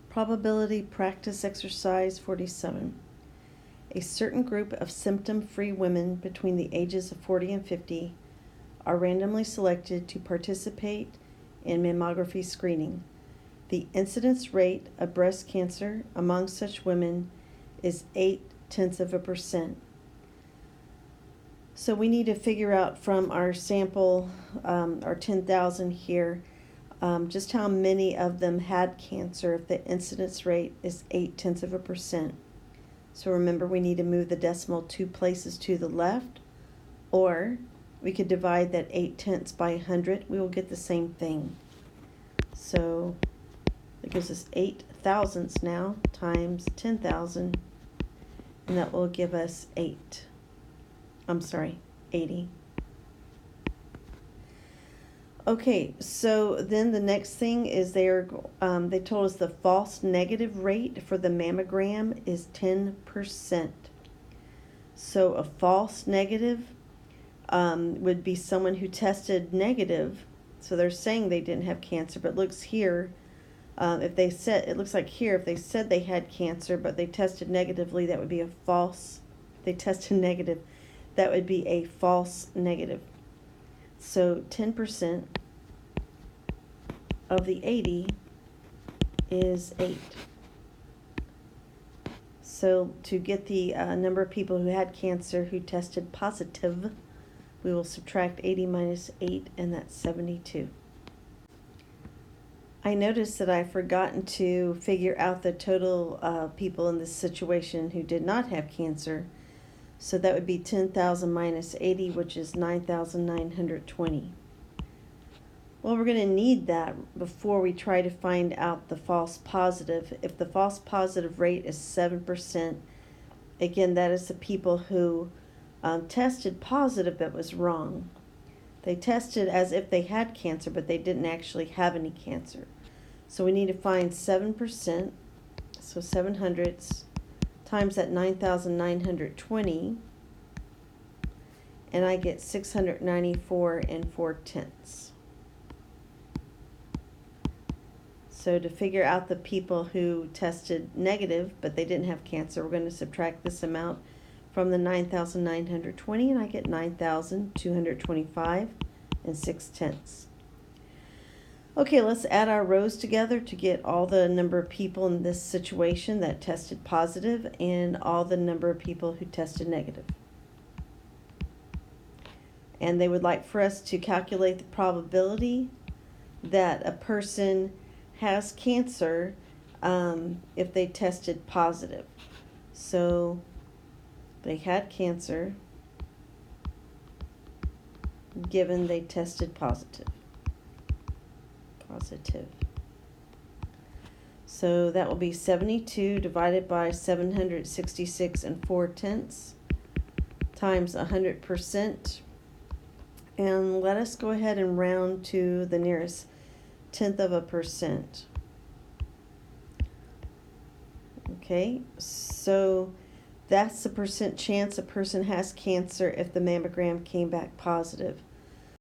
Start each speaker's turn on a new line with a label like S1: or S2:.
S1: Probability practice exercise 47. A certain group of symptom-free women between the ages of 40 and 50 are randomly selected to participate in mammography screening. The incidence rate of breast cancer among such women is 0.8%. So we need to figure out from our sample, our 10,000 here, just how many of them had cancer if the incidence rate is 0.8%. So remember, we need to move the decimal 2 places to the left, or we could divide that 0.8 by 100. We will get the same thing. So that gives us 8 thousandths now times 10,000, and that will give us 80. Okay, so then the next thing is they told us the false negative rate for the mammogram is 10%. So a false negative would be someone who tested negative. So they're saying they didn't have cancer, but looks here, if they said they had cancer, but they tested negatively, that would be a false. If they tested negative, that would be a false negative. So 10% of the 80 is 8. So to get the number of people who had cancer who tested positive, we will subtract 80 minus 8, and that's 72. I noticed that I've forgotten to figure out the total people in this situation who did not have cancer. So that would be 10,000 minus 80, which is 9,920. Well, we're going to need that before we try to find out the false positive. If the false positive rate is 7%, again, that is the people who tested positive but was wrong. They tested as if they had cancer, but they didn't actually have any cancer. So we need to find 7%, so 7 hundredths, times that 9,920, and I get 694 and 4/10. So to figure out the people who tested negative but they didn't have cancer, we're going to subtract this amount from the 9,920, and I get 9,225 and 6/10. Okay, let's add our rows together to get all the number of people in this situation that tested positive and all the number of people who tested negative. And they would like for us to calculate the probability that a person has cancer if they tested positive. So they had cancer given they tested positive. So that will be 72 divided by 766 and 4/10 times 100%. And let us go ahead and round to the nearest 0.1%. Okay, so that's the percent chance a person has cancer if the mammogram came back positive.